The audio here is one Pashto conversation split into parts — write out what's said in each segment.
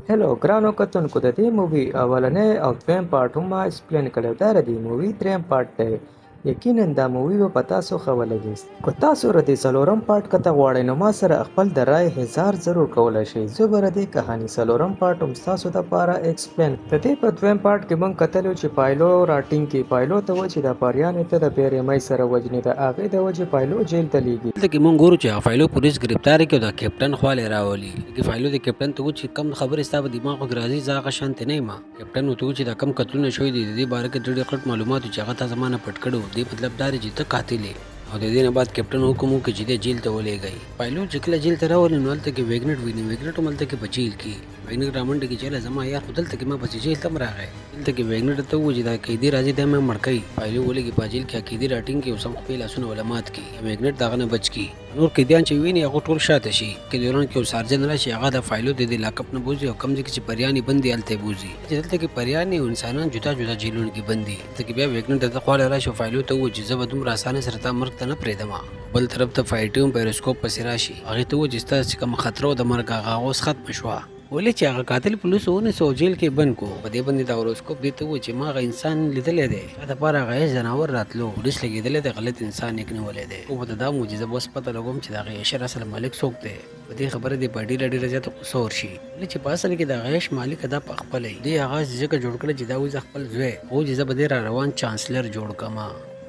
هلو ګرانو کتونکو د دې مووي اولنی او دویم پارټ هم ما ایکسپلین کړی دا د دې مووي دریم پارټ دی یقینا دا مووي به په تاسو ښه ولګي که تاسو د دې څلورم پارټ کته غواړئ نو ما سره خپل د رای اظهار ضرور کولی شئ زه به د دې کهاني څلورم پارټ هم ستاسو دپاره ایکسپلین د دې په دویم پارټ کې موږ کتلو چې پایلو راټینګ پایلو ته و چې د پاریانې ته د بېرمۍ سره وجنې د هغې د وجې پایلو جیل ته لیږي دلته کې مونږ ګورو چې هغه فایلو پولیس ګرفتار کړي او د کیپټن خواله راولي چې فایلو د کیپټن ته و چې کم خبرې ستا په دماغ کې راځي زه هغه شانتې نه یم کیپټن ورته و چې دا کم قتلونه شوي دي د دې باره کې ډېر غټ معلومات چې هغه تا زما نه پټ کړي و دې مطلب دا دی چې ته قاتل یې او د دې نه بعد کیپټن حکم وکړ چې دې جیل ته ولېږئ فایلو چې کله جیل ته راولي نو هلته کې ویګنټ ویني ویګنټ هم هلته کې په جیل کې ویګنټ رامنډه کې چې زما یار خو دلته کې ما پسې جیل ته هم راغی دلته کې ویګنټ ته ووایي چې دا قیدي راځي دا مې مړ کوي فایلو ولګي په جیل کې قیدي راټینګ کړي او سم خپل لاسونه ولا مات کړي ویګنټ د هغه نه بچ کړي نور قیدیان چې ویني هغه ټول شاته شي کې دوران کې یو سارجن راشي هغه د فایلو د دې لاکپ نه بوزي او کم ځای کې چې پریانې بندي هلته بوزي چې دلته کې پریانې او انسانان جدا جدا جیلونو کې بندي دلته کې بیا ویګنټ د خواله راشي فایلو ته ووایي چې زه به دومره اسانه سره تا مرګ ته نه پرېږدم بل طرف ته فایټوم پیروسکوپ پسې راشي هغې ته ووایي چې ستاسو چې کومه خطره د مرګ هغه اوس ختمه شوه ولې چې هغه قاتل پولیسو ونیسو او جیل کې بند کو په دې باندې د اوروسکوپ دې ته ووایي چې ما هغه انسان لیدلی دی دا دپاره هغه هېڅ ځناور راتلو پولیس لګېدلی دی غلط انسان یې نیولی دی خو به ته دا معجزه به اوس پته لګوم چې د هغې عیش اصل مالک څوک دی په دې خبره دې په ډېره ډېره زیاته غوسه ورشي ولې چې په اصل کې د هغه عیش مالک دا په خپله دې هغه ځکه جوړ کړی چې دا وایي زه خپل زوی خو چې زه به دې را روان چانسلر جوړ کړم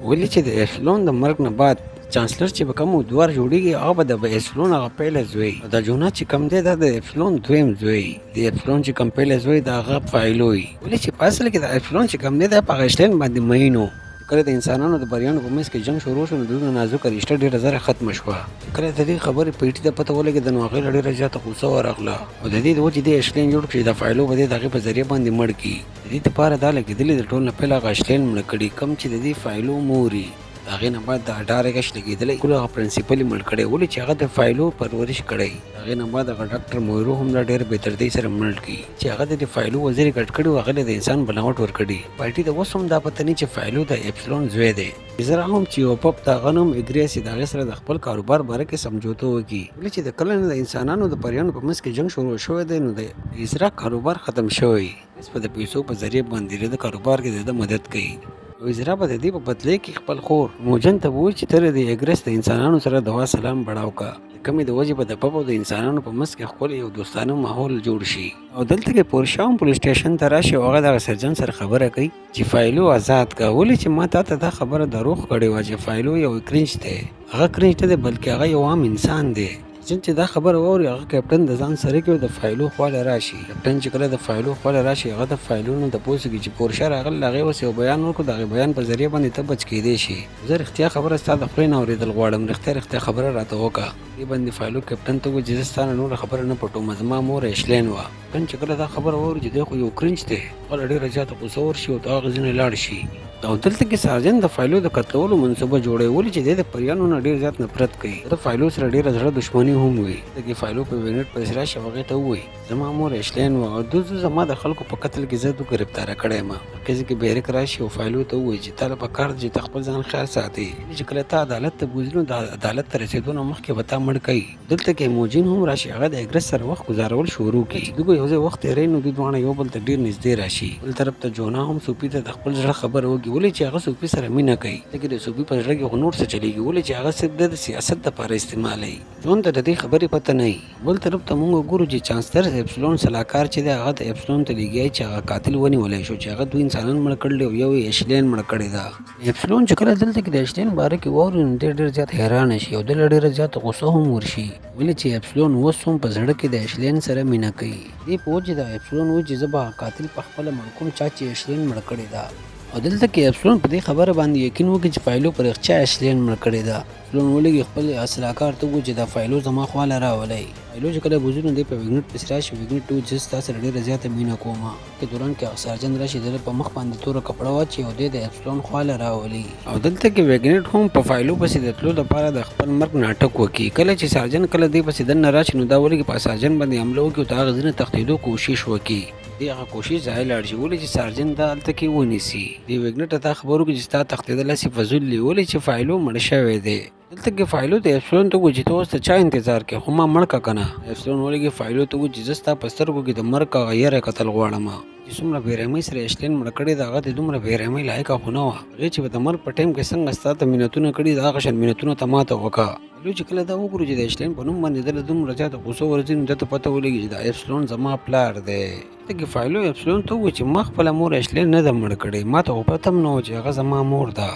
ولې چې د ایفلون د مرګ نه بعد چانسلر چې به کوم امیدوار جوړیږي هغه به د ایفلون هغه پیله زوی د جونا چې کم دی دا د ایفلون دویم زوی د ایفلون چې کم پیله زوی د هغه فایلو وي ولې چې په اصل کې د ایفلون چې کم دی دا په هغه ایشلین باندې مینو کله د انسانانو د بریانو په منځ کې جنګ شروع شو نو د دوی نازکه رشته ډېره زره ختمه شوه کله د دې خبرې پیټي ته پته ولګېده نو هغې له ډېره زیاته غوسه ورغله او د دې د وجې دې ایشلین جوړ کړي د فایلو به دې د هغې په ذریعه باندې مړ کړي د دې دپاره دا لګېدلې د ټول نه پیل هغه ایشلین مړه کړي کم چې د دې فایلو موري د هغې نه بعد د 18 اګست لګېدلی ټول هغه پرنسپل یې مړ کړی ولې چې هغه د فایلو پرورش کړی د هغې نه بعد هغه ډاکټر مویرو هم دا ډېر بېترتۍ سره مړ کړي چې هغه د فایلو وزیر یې ګډ کړي و هغه د انسان بناوټ ورکړي پارټي ته اوس هم دا پته نه چې فایلو د ایپسلون زوی دی زه هم چې یو پپ د هغه نوم اګریاس د هغې سره د خپل کاروبار باره کې سمجوته وکړي ولې چې د کله نه د انسانانو د پریانو په منځ کې جنګ شروع شوی دی نو د اجرا کاروبار ختم شوی اوس په د پیسو په ذریعه باندې د کاروبار کې د مدد کوي وزرا به د دې په بدله کې خپل خور موجن ته ووایي چې ته د اګرس د انسانانو سره دوا سلام بړاو کا کمې د وجې به د پپ او د انسانانو په منځ کې ښکلی یو دوستانه ماحول جوړ شي او دلته کې پورشاوم پولیس سټیشن ته راشي او هغه دغه سرجن سره خبره کوي چې فایلو آزاد کا ولې چې ما تا ته دا خبره دروغ کړې وه چې فایلو یو کرنج دی هغه کرنج نه دی بلکې هغه یو عام انسان دی چې دا خبره واوري هغه کیپټن د ځان سره کې د فایلو خواله راشي کیپټن چې کله د فایلو خواله راشي هغه د فایلونو د پوسږي چې پورشا راغلی هغې اوس یو بیان وکړو د هغې بیان په ذریعه باندې ته بچ کېدی شي زه رښتیا خبره ستا د خولې نه اورېدل غواړم رښتیا خبره راته وکړه دې باندې فایلو کیپټن ته ووایي چې زه ستا نه نوره خبره نه پټوم زما مور ایشلین وه کیپټن چې کله دا خبره واوري چې دی خو یو کرنج دی هغه له ډېره زیاته غوسه ورشي او د هغه ځینې لاړ شي او دلته کې سارجن د فایلو د قتلولو منصوبه جوړوي ولې چې دی د پریانو نه ډېر زیات نفرت کوي د فایلو سره ډېره زړه دښمني هم وي دغې فایلو په وینټ پسې راشي او هغې ته ووایي زما مور ایشلین وه او دوی زما د خلکو په قتل کې زه ګرفتاره کړی یم مرکزي کې بیرک راشي او فایلو ته ووایي چې تا له پکار چې ته خپل ځان خیال ساتې چې کله ته عدالت ته بوځې نو د عدالت ته رسېدو نه مخکې به تا مړ کوي دلته کې موجین هم راشي هغه د اګرس سره وخت ګزارول شروع کړي چې دوی به یو ځای وخت تېروي نو دوی دواړه یو بل ته ډېر نږدې راشي بل طرف ته جونا هم سوپي ته د خپل زړه خبره وکړي ولې چې هغه سوپي سره مینه کوي لکه د سوپي په زړه کې خو نور څه چلېږي ولې چې هغه صرف د سیاست دپاره استعمالوي جون ته د دې خبرې پته نه وي بل طرف ته موږ ګورو چې چانسلر ایپسلون سلاکار چې دی هغه د ایپسلون ته لېږي چې هغه قاتل ونیولی شو چې هغه دوی انسانان مړه کړلي او یو یې ایشلین مړه کړې ده ایپسلون چې کله دلته کې د ایشلین باره کې واوري نو دی ډېر زیات حیرانه شي او د له ډېره زیاته غوسه هم ورشي ولې چې ایپسلون اوس هم په زړه کې د ایشلین سره مینه کوي دې په وجې د ایپسلون وایي چې زه به قاتل په خپله مړ کوم چا چې ایشلین مړه کړې ده او دلته کې ایپسلون په دې خبره باندې یقین وکړي چې فایلو په رښتیا ایشلین مړه کړې ده ایپسلون ولګي خپل سلاکار ته ووایي چې دا فایلو زما خواله راولئ فایلو چې کله بوځي نو دی په ویګنټ پسې راشي ویګنټ ته وایي چې زه ستا سره ډېره زیاته مینه کوم په دوران کې هغه سارجن راشي د ده په مخ باندې توره کپړه واچي او دی د ایپسلون خواله راولي او دلته کې ویګنټ هم په فایلو پسې د تلو لپاره د خپل مرګ ناټک وکړي کله چې سارجن کله دی پسې دننه راشي نو دا ولګي په سارجن باندې حمله وکړي او د هغه ځینې تښتېدو کوشش وکړي دې هغه کوشش ځای لاړ شي ولې چې سارجن دا هلته کې ونیسي دې ویګنټ ته دا خبر وکړي چې ستا تښتېدل هسې فضول دي ولې چې فایلو مړ شوی دی دلته کې فایلو ته اپسلون ته وایي چې ته اوس د چا انتظار کوې خو ما مړ که که نه. اپسلون ولګي فایلو ته وایي چې زه ستا په سترګو کې د مرګ هغه یره کتل غواړم چې څومره بېرحمۍ سره ایشلین مړه کړې ده هغه د دومره بېرحمۍ لایقه خو نه وه. هغې چې به د مرګ په ټایم کې څنګه ستا ته منتونه کړي د هغه شان منتونو ته ماته وکړه. فایلو چې کله دا وګورو چې د ایشلین په نوم باندې ده له دومره زیاته غوسه ورځي نو ده ته پته ولګي چې دا اپسلون زما پلار دی. دلته کې فایلو اپسلون ته ووایي چې ما خپله مور ایشلین نه ده مړه کړې ما ته خو پته هم نه وه چې هغه زما مور ده.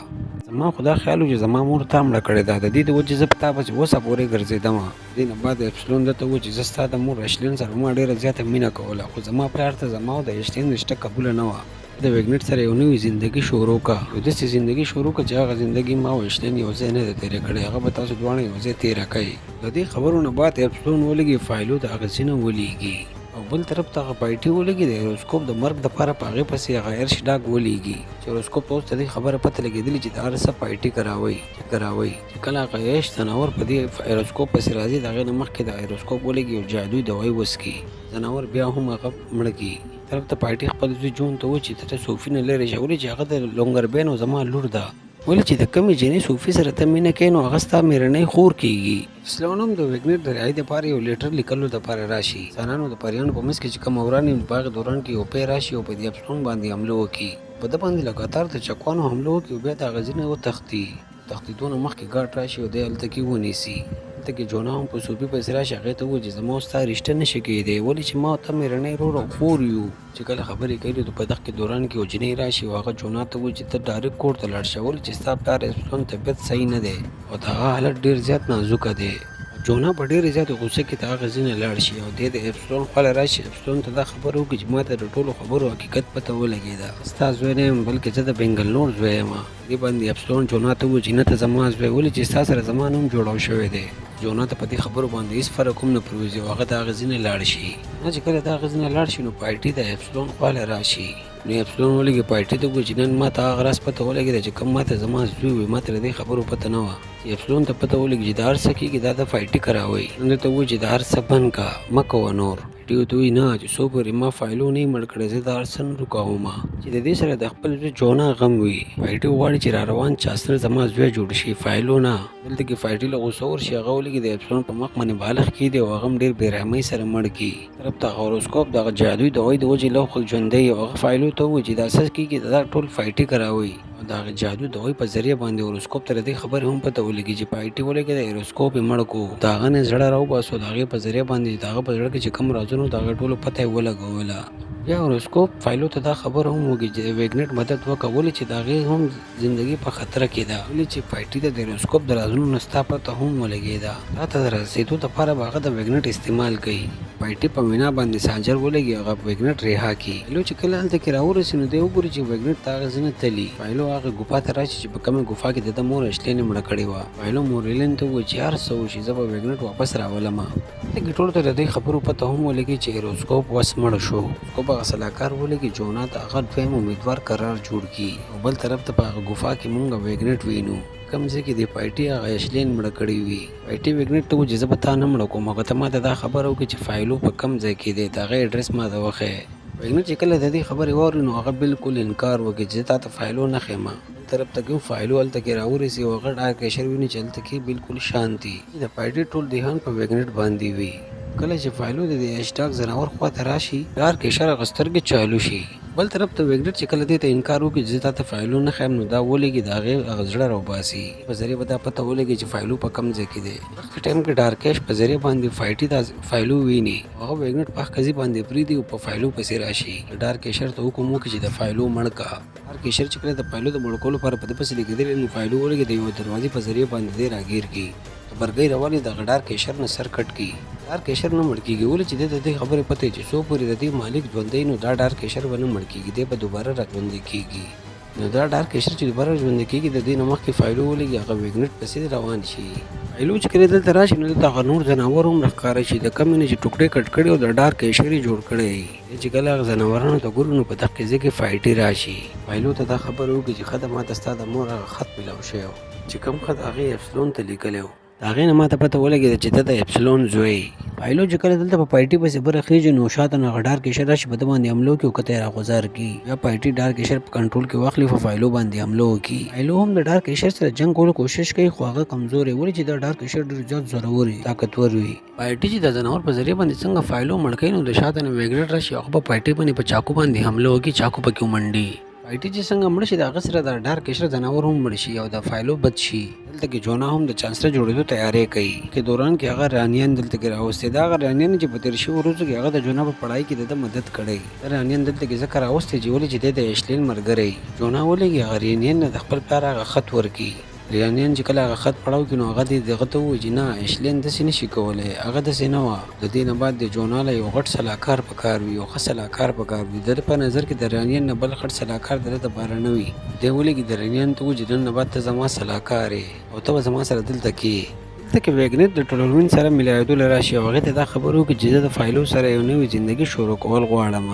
زما خو دا خیال و چې زما مور تا مړه کړې ده د دې د وجې زه په تا پسې اوسه پورې ګرځېدم. دې نه بعد اپسلون درته ووایي چې زه ستا د مور ایشلین سره ما ډېره زیاته مینه کوله خو زما پلار ته زما او د ایشلین رشته قبوله نه وه. د ویګنټ سره یو نوې زندګي شروع کړه یو داسې زندګي شروع کړه چې هغه زندګي ما او ایشلین یو ځای نه ده تېره کړې هغه به تاسو دواړه یو ځای تېره کوئ. د دې خبرو نه بعد اپسلون ولګي فایلو د هغه ځینه ولیږي او بل طرف ته هغه پایټي ولګي د ایروسکوپ د مرګ دپاره په هغې پسې هغه ایرش ډاګ ولیږي چې ایروسکوپ ته اوس د دې خبره پته لګېدلې چې د هر څه پایټي کراوئ چې کله هغه ایش ځناور په دې ایروسکوپ پسې راځي د هغې نه مخکې د ایروسکوپ ولګي یو جادوي دوایي وڅکي ځناور بیا هم هغه مړه کي. طرف ته پایټي خپل زوی جون ته وایي چې ته صوفي نه لرې شه ولې چې هغه د لونګربین او زما لور ده ولې چې د کمې جینۍ صوفي سره ته مینه کوې نو هغه ستا مېرنۍ خور کېږي. اپسلون هم د ویګنټ د رعایت دپاره یو لیټر لیکلو دپاره راشي انسانانو د پریانو په منځ کې چې کوم وران وي په هغې دوران کې یو پی راشي او په دې اپسلون باندې حمله وکړي په ده باندې لګاتار د چکوانو حمله وکړي او بیا د هغه ځینې وتښتي تښتېدو نه مخکې ګاډ راشي او دی هلته کې ونیسي. هلته کې جونا هم په صوفي پسې راشي هغې ته ووایي چې زما او ستا رشته نشي کېدی ولې چې ما او ته مېرنۍ ورور او خور یو. چې کله خبرې کوي نو په دغه دوران کې یو جنۍ راشي او هغه جونا ته وایي چې ته ډایرکټ کور ته لاړ شه ولې چې ستا پلار اپسلون طبیعت صحیح نه دی او د هغه حالت ډېر زیات نازکه دی. جونا په ډېرې زیاتې غوسه کې د هغه ځینې لاړ شي او دی د اپسلون خواله راشي اپسلون ته دا خبره وکړي چې ما ته د ټولو خبرو حقیقت پته ولګېده ستا زوی نه یم بلکې زه د بنګلنور زوی یم. دې باندې اپسلون جونا ته ووایي چې نه ته زما زوی ولې چې ستا سره زما نوم جوړاو شوی دی. جونا ته په دې خبرو باندې هېڅ فرق هم نه پرېوځي او هغه د هغه ځینې لاړ شي. چې کله د هغه ځینې لاړ شي نو پایټي د اپسلون خواله راشي نو اپسلون ولګي پایټي ته ووایي چې نن ما ته هغه راز پته ولګېده چې کوم ما ته زما زوی وي ما ته د دې خبرو پته نه وه. اپسلون ته پته ولګي چې د هر څه کېږي دا د فایټي کراوئ نو ده ته ووایي چې د هر څه بند که مه کوه نور. پایټي ورته وایي نه چې څو پورې ما فایلو نه یې مړ کړی زه د هر څه نه روکوم چې د دې سره د خپل زوی جونا غم وي. پایټي غواړي چې را روان چاستر زما زوی جوړ شي فایلو نه. دلته کې پایټي له غوسه ورشي هغه ولګي د اپسلون په مخ باندې بالغ کېږدي او هغه هم ډېر بېرحمۍ سره مړ کړي. طرف ته هوروسکوپ دغه جادوي دوایي د وجې لوښ ژوندی او هغه فایلو ته ووایي چې دا څه کېږي دا ټول فایټي کراوئ او د هغه جادو دوایي په ذریعه باندې هوروسکوپ ته د دې خبرې هم پته ولګي چې پایټي ولګېده هوروسکوپ یې مړ کړو د هغه نه زړه راوباسو د هغې په ذریعه باندې د هغه په زړه کې چې کوم رازونه د هغه ټولو پته یې ولګوله. بیا هوروسکوپ فایلو ته دا خبره هم وکړي چې د ویګنټ مدد وکړه ولې چې د هغې هم زندګي په خطره کې ده ولې چې پایټي ته د هوروسکوپ د رازونو نه ستا پته هم ولګېده دا ته د رسېدو دپاره به هغه د ویګنټ استعمال کوي. پایټي په وینا باندې سانجر ولګي هغه ویګنټ رها کړي. فایلو چې کله هلته کې راورسي نو دی وګوري چې ویګنټ ته هغه ځینې تلي. فایلو هغه ګوفا ته راشي چې په کومه ګوفا کې د ده مور ایشلین یې مړه کړې وه. فایلو مورلین ته ووایي چې هر څه وشي زه به ویګنټ واپس راولمه. دلته کې ټولو ته د دې خبرو پته هم ولګي چې هوروسکوپ وس مړ شو. هوروسکوپ هغه سلاکار ولګي جونا ته هغه دویم امیدوار قرار جوړ کړي او بل طرف ته په هغه ګوفا کې مونږ ویګنټ وینو کوم ځای کې د پایټي هغه ایشلین مړه کړې وي. پایټي ویګنټ ته ووایي چې زه به تا نه مړه کوم هغه ته ما ته دا خبره وکړي چې فایلو په کوم ځای کې دی د هغې اډرس ما ته وښیه. ویګنټ چې کله د دې خبرې واوري نو هغه بالکل انکار وکړي چې زه تا ته فایلو نه ښیم. طرف ته کې فایلو هلته کې راورسي او هغه ډارک ایشر ویني چې هلته کې بالکل شانتي د پایټي ټول دهان په ویګنټ باندې وي. کله چې فایلو د ایشټاک ځناور خواته راشي ډارک ایشر هغه سترګې چالو شي. بل طرف ته ویګنټ چې کله دې ته انکار وکړي چې زه تا ته فایلو نه ښیم نو دا ولګي د هغې هغه زړه راوباسي په ذریعه به دا پته ولګي چې فایلو په کوم ځای کې دی. دغه ټایم کې ډارکیش په ذریعه باندې فایټي دا فایلو ویني هغه ویګنټ په قضیې باندې پرېږدي او په فایلو پسې راشي. ډارک ایشر ته حکم وکړي چې د فایلو مړ کړه. ډارک ایشر چې کله د فایلو د مړ کولو لپاره په ده پسې لګېدلی نو فایلو ولګي د یوه دروازې په ذریعه باندې دی راګیر کړي. برګۍ روانې د هغه ډارک ایشر نه سر کټ کړي. ډارک ایشر نه مړ کېږي ولې چې دی د دې خبرې پته چې څو پورې د دې مالک ژوندی نو دا ډارک ایشر به نه مړ کېږي دی به دوباره را ژوندی کېږي. نو دا ډارک ایشر چې دوباره ژوندی کېږي د دې نه مخکې فایلو ولګي هغه ویګنټ پسې روان شي. فایلو چې کله دلته راشي نو دلته هغه نور ځناور هم راښکاره شي د کمې نه چې ټوکړې کټ کړي او د ډارک ایشر یې جوړ کړی وي. چې کله هغه ځناورانو ته ګورو نو په دغه ځای کې فایټي راشي. فایلو ته دا خبره وکړي چې ښه ده ما ته ستا د مور هغه خط میلاو شوی و چې کوم خط هغې اپسلون ته لیکلی و هغې نه ماته پته ولګېده چې ته د اپسلون زوی فایلو چې کله دلته په پایټي پسې برخیږي نو شاته نه هغه ډارک راشي په ده باندې حمله وکړي او کته یې راغوځار کړي بیا پایټي ډارک په کنټرول کې واخلي په فایلو باندې حمله وکړي فایلو هم د ډارک سره جنګ کولو کوشش کوي خو هغه کمزوری ولې چې د ډارک ډېر زیات زورور وي طاقتور وي پایټي چې د ځناور په ذریعه باندې څنګه فایلو مړ کوي نو د شاته نه ویګریډ راشي هغه په پایټي باندې په چاقو باندې حمله وکړي چاقو پکې ومنډي پایټي چې څنګه مړ شي د هغه سره د ډارک ځناور هم مړ شي او د فایلو بد شي دلته کې جونا هم د چانسلر جوړېدو تیاری کوي کې دوران کې هغه رانیان دلته کې راوستي دا هغه رانیان چې په تیر شویو ورځو کې هغه د جونا په پړای کې د مدد کړی رانیان دلته کې ځکه راوستي چې ولې چې د ایشلین مرګري جونا ولې هغه رانیان د خپل پلار هغه خط ورکي ریانیان چې کله هغه خط پړاو کړي نو هغه دغه ته ووایي چې نه ایشلین داسې نشي کولی هغه داسې نه وه د دې نه بعد د جونا له یو غټ سلاکار پکار وي یو ښه سلاکار پکار وي د ده په نظر کې د رانیان نه بل غټ سلاکار د ده دپاره نه وي دی ولګي د رانیان ته ووایي چې نن نه بعد ته زما سلاکار یې او ته به زما سره دلته کښې دلته کې ویګنیټ د ټولرمین سره ملاوېدو له راشي او هغې ته دا خبر وکړي چې زه د فایلو سره یو نوې زندګي شروع کول غواړم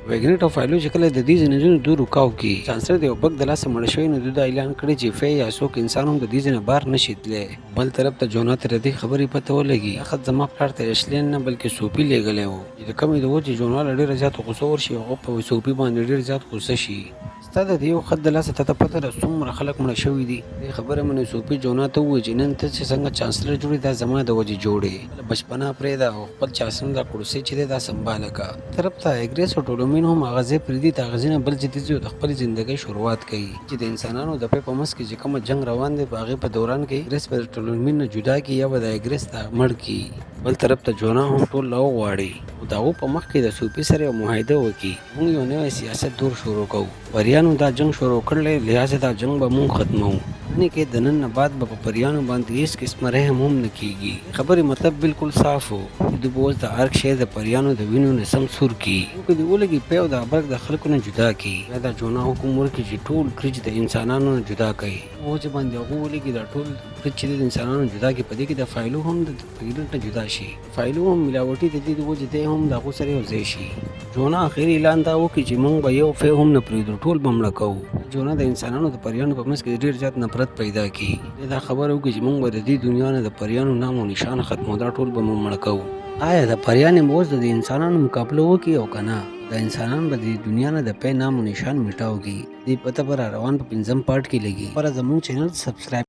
ویګنیټ او فایلو چې کله د دې ځینې دو رکاو کړي چانسلر د یو بګ د لاسه مړ شوی نو دوی دا اعلان کړی چې فی یا څوک انسان هم د دې ځینې بار نشي تللی بل طرف ته جونا ته د دې خبرې پته ولګي خط زما پلار ته ایشلین نه بلکې صوفي لېږلی و چې د کمې د وجې جونا له ډېره زیاته غوسه ورشي هغه په صوفي باندې ډېر زیات غوسه شي ستا د دې یو خط د لاسه ته پته ده څومره خلک مړه شوي دي دې خبره منې صوفي جونا ته ووایي چې نن ته چې څنګه چانسلر جوړې دا زما د وجې جوړې بچپنا پرېږده او خپل چاسن دا کړوسۍ چې دی دا سنباله کا طرف ته اګریس او ټولومین هم هغه ځای پرېږدي د هغه ځای نه بل ځای ته ځي او د خپلې زندګۍ شروعات کوي چې د انسانانو د په منځ کې چې کومه جنګ روان دی په هغې په دوران کې اګریس به د ټولومین نه جدا کړي یا به د اګریس ته مړ کړي بل طرف ته جونا هم ټول له وغواړي او د هغو په مخ کې د صوفي سره یو معاهده وکړي موږ یو نوی سیاست دور شروع کوو پریانو دا جنګ شروع کړلی لهذا دا جنګ به موږ ختموو یعنې کې د نن نه بعد به په پریانو باندې هېڅ قسمه رحم هم نه کېږي خبرې مطلب بالکل صاف و چې دوی به اوس د هر شی د پریانو د وینو نه سم سور کړي که دې ولګي پی او د ابرک د خلکو نه جدا کړي یا دا جونا حکم ورکړي چې ټول کرچ د انسانانو نه جدا کوي او چې باندې هغه ولګي دا ټول کرچ چې د انسانانو نه جدا کړي په دې کې د فایلو هم د پیرنټ نه جدا شي فایلو هم ملاوټي د دې د وجې دی هم د هغو سره یو ځای شي جونا اخري اعلان دا وکړي چې موږ به یو فی هم نه پرېږدو ټول به مړه کوو جونا د انسانانو د پریانو په منځ کې ډېر زیات نفرت پیدا کړي دا خبره وکړي چې موږ به د دې دنیا نه د پریانو نام او نشان ختمو دا ټول به موږ مړه کوو آیا د پریانې به اوس د انسانانو مقابله وکړي او که نه د انسانان به د دنیا نه د پی نام او نشان میټاو کړي دې پته به را روان په 5م پارټ کې لګي پر زموږ چینل سبسکرایب